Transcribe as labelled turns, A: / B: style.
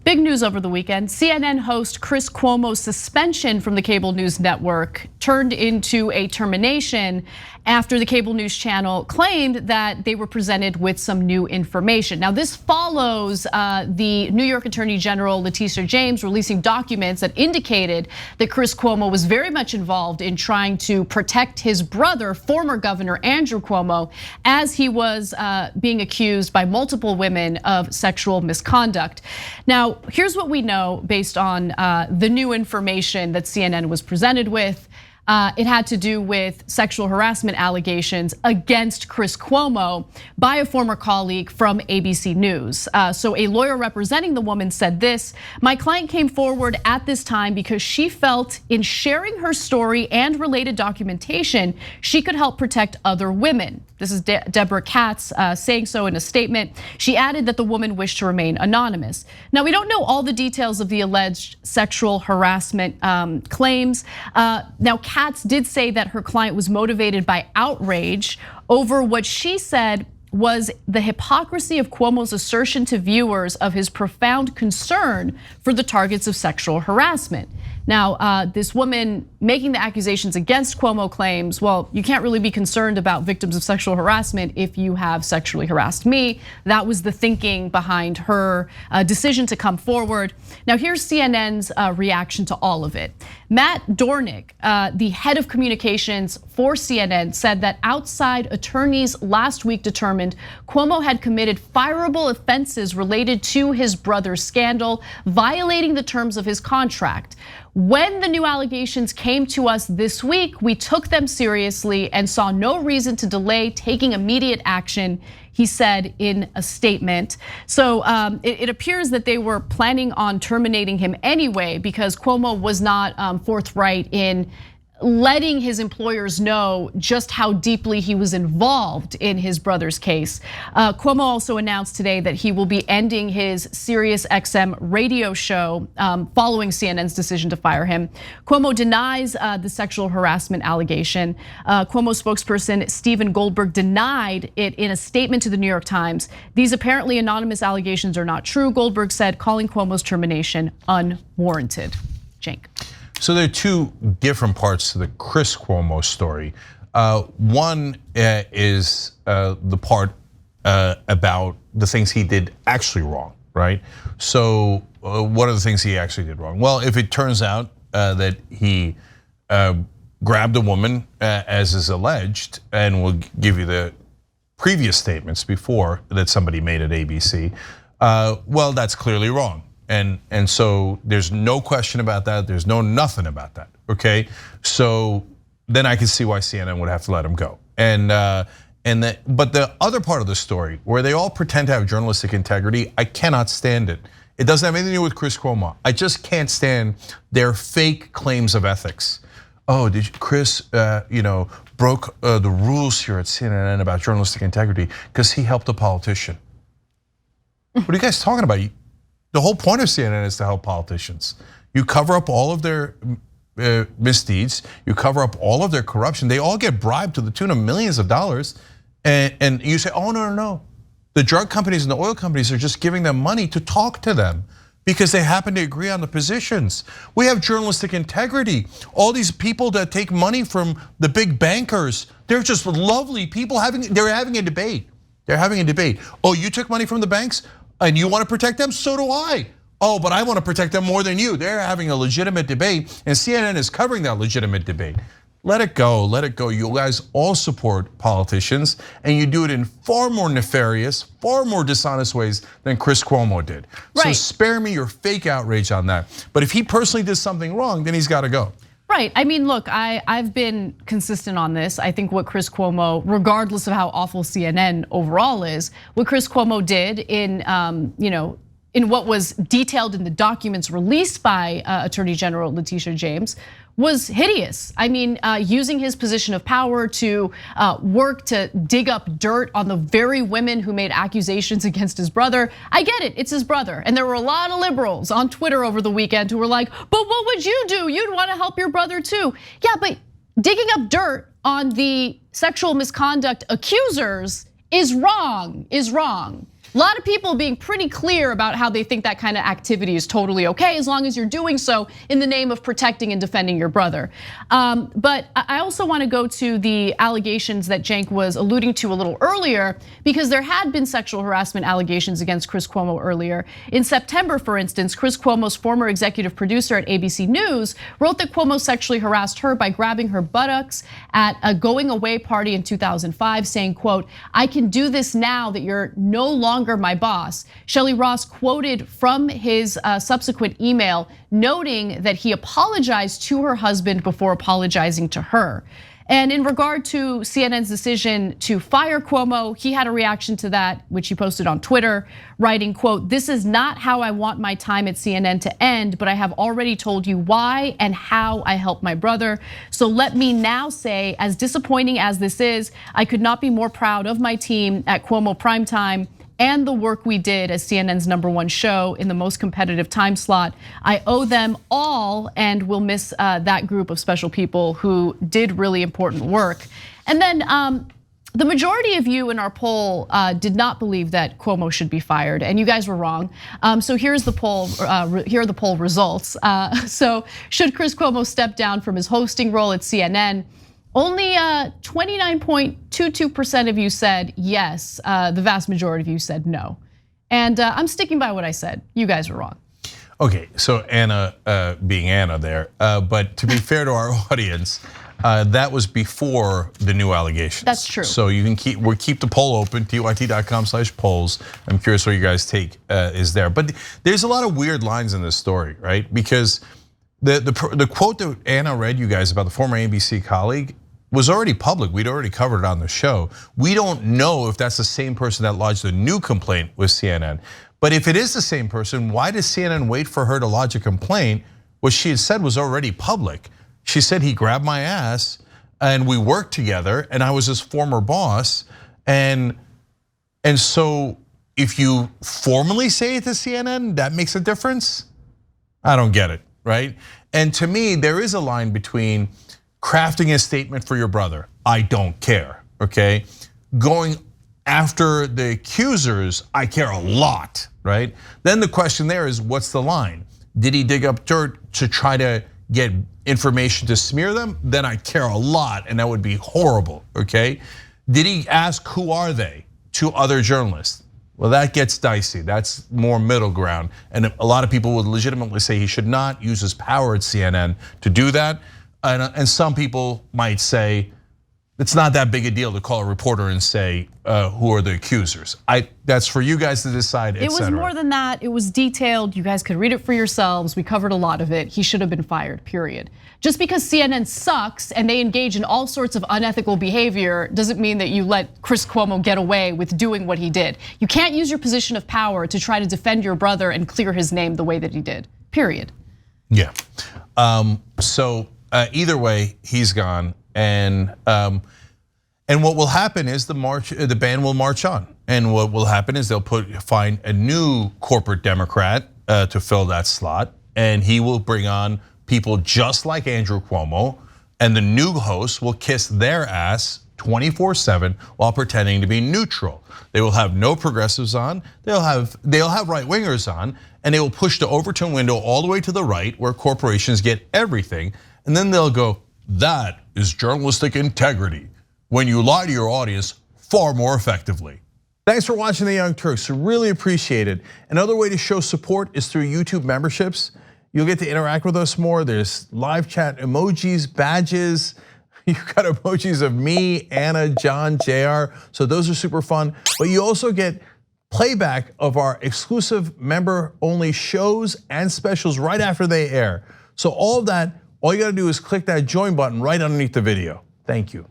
A: Big news over the weekend. CNN host Chris Cuomo's suspension from the cable news network turned into a termination after the cable news channel claimed that they were presented with some new information. Now, this follows the New York Attorney General Letitia James releasing documents that indicated that Chris Cuomo was very much involved in trying to protect his brother, former Governor Andrew Cuomo, as he was being accused by multiple women of sexual misconduct. Now, here's what we know based on the new information that CNN was presented with. It had to do with sexual harassment allegations against Chris Cuomo by a former colleague from ABC News. So a lawyer representing the woman said this: "My client came forward at this time because she felt in sharing her story and related documentation, she could help protect other women." This is Deborah Katz saying so in a statement. She added that the woman wished to remain anonymous. Now, we don't know all the details of the alleged sexual harassment claims. Now, Katz did say that her client was motivated by outrage over what she said was the hypocrisy of Cuomo's assertion to viewers of his profound concern for the targets of sexual harassment. Now, this woman making the accusations against Cuomo claims, well, you can't really be concerned about victims of sexual harassment if you have sexually harassed me. That was the thinking behind her decision to come forward. Now, here's CNN's reaction to all of it. Matt Dornick, the head of communications for CNN, said that outside attorneys last week determined Cuomo had committed fireable offenses related to his brother's scandal, violating the terms of his contract. When the new allegations came to us this week, we took them seriously and saw no reason to delay taking immediate action, he said in a statement. So it appears that they were planning on terminating him anyway because Cuomo was not forthright in letting his employers know just how deeply he was involved in his brother's case. Cuomo also announced today that he will be ending his SiriusXM radio show following CNN's decision to fire him. Cuomo denies the sexual harassment allegation. Cuomo spokesperson Stephen Goldberg denied it in a statement to the New York Times. "These apparently anonymous allegations are not true," Goldberg said, calling Cuomo's termination unwarranted. Cenk.
B: So there are two different parts to the Chris Cuomo story. One is the part about the things he did actually wrong, right? So what are the things he actually did wrong? Well, if it turns out that he grabbed a woman, as is alleged, and we'll give you the previous statements before that somebody made at ABC, well, that's clearly wrong. And so there's no question about that. There's nothing about that. Okay, so then I can see why CNN would have to let him go. But the other part of the story, where they all pretend to have journalistic integrity, I cannot stand it. It doesn't have anything to do with Chris Cuomo. I just can't stand their fake claims of ethics. Oh, Chris, broke the rules here at CNN about journalistic integrity because he helped a politician. What are you guys talking about? The whole point of CNN is to help politicians. You cover up all of their misdeeds, you cover up all of their corruption. They all get bribed to the tune of millions of dollars. And you say, oh, no. The drug companies and the oil companies are just giving them money to talk to them because they happen to agree on the positions. We have journalistic integrity. All these people that take money from the big bankers, they're just lovely people they're having a debate. They're having a debate. Oh, you took money from the banks? And you want to protect them? So do I. Oh, but I want to protect them more than you. They're having a legitimate debate, and CNN is covering that legitimate debate. Let it go, let it go. You guys all support politicians, and you do it in far more nefarious, far more dishonest ways than Chris Cuomo did. Right. So spare me your fake outrage on that. But if he personally did something wrong, then he's got to go.
A: Right, I mean, look, I've been consistent on this. I think what Chris Cuomo, regardless of how awful CNN overall is, what Chris Cuomo did in what was detailed in the documents released by Attorney General Letitia James was hideous. I mean, using his position of power to work to dig up dirt on the very women who made accusations against his brother. I get it, it's his brother. And there were a lot of liberals on Twitter over the weekend who were like, but what would you do? You'd want to help your brother too. Yeah, but digging up dirt on the sexual misconduct accusers is wrong, A lot of people being pretty clear about how they think that kind of activity is totally okay as long as you're doing so in the name of protecting and defending your brother. But I also want to go to the allegations that Cenk was alluding to a little earlier, because there had been sexual harassment allegations against Chris Cuomo earlier. In September, for instance, Chris Cuomo's former executive producer at ABC News wrote that Cuomo sexually harassed her by grabbing her buttocks at a going away party in 2005, saying, quote, "I can do this now that you're no longer my boss." Shelley Ross quoted from his subsequent email, noting that he apologized to her husband before apologizing to her. And in regard to CNN's decision to fire Cuomo, he had a reaction to that, which he posted on Twitter, writing, quote, "This is not how I want my time at CNN to end, but I have already told you why and how I helped my brother. So let me now say, as disappointing as this is, I could not be more proud of my team at Cuomo Primetime and the work we did as CNN's #1 show in the most competitive time slot. I owe them all, and will miss that group of special people who did really important work." And then the majority of you in our poll did not believe that Cuomo should be fired, and you guys were wrong. So here's the poll. Here are the poll results. So should Chris Cuomo step down from his hosting role at CNN? Only 29.22% of you said yes. The vast majority of you said no. And I'm sticking by what I said. You guys were wrong.
B: Okay, so Anna being Anna there, but to be fair to our audience, that was before the new allegations.
A: That's true.
B: So you can keep the poll open, tyt.com/polls. I'm curious what you guys take is there. But there's a lot of weird lines in this story, right? Because the quote that Anna read you guys about the former ABC colleague was already public. We'd already covered it on the show. We don't know if that's the same person that lodged a new complaint with CNN. But if it is the same person, why does CNN wait for her to lodge a complaint? What she had said was already public. She said he grabbed my ass and we worked together and I was his former boss. And so if you formally say it to CNN, that makes a difference? I don't get it, right? And to me, there is a line between crafting a statement for your brother, I don't care, okay? Going after the accusers, I care a lot, right? Then the question there is, what's the line? Did he dig up dirt to try to get information to smear them? Then I care a lot, and that would be horrible, okay? Did he ask who are they to other journalists? Well, that gets dicey. That's more middle ground. And a lot of people would legitimately say he should not use his power at CNN to do that. And some people might say it's not that big a deal to call a reporter and say who are the accusers. That's for you guys to decide.
A: It was more than that. It was detailed. You guys could read it for yourselves. We covered a lot of it. He should have been fired, period. Just because CNN sucks and they engage in all sorts of unethical behavior doesn't mean that you let Chris Cuomo get away with doing what he did. You can't use your position of power to try to defend your brother and clear his name the way that he did, period.
B: Yeah, so either way, he's gone, and what will happen is the ban will march on, and what will happen is they'll find a new corporate Democrat to fill that slot, and he will bring on people just like Andrew Cuomo, and the new host will kiss their ass 24/7 while pretending to be neutral. They will have no progressives on. They'll have right wingers on, and they will push the Overton window all the way to the right, where corporations get everything. And then they'll go, that is journalistic integrity, when you lie to your audience far more effectively. Thanks for watching The Young Turks, really appreciate it. Another way to show support is through YouTube memberships. You'll get to interact with us more. There's live chat emojis, badges. You've got emojis of me, Anna, John, JR, so those are super fun. But you also get playback of our exclusive member-only shows and specials right after they air. So all of that, all you gotta do is click that join button right underneath the video. Thank you.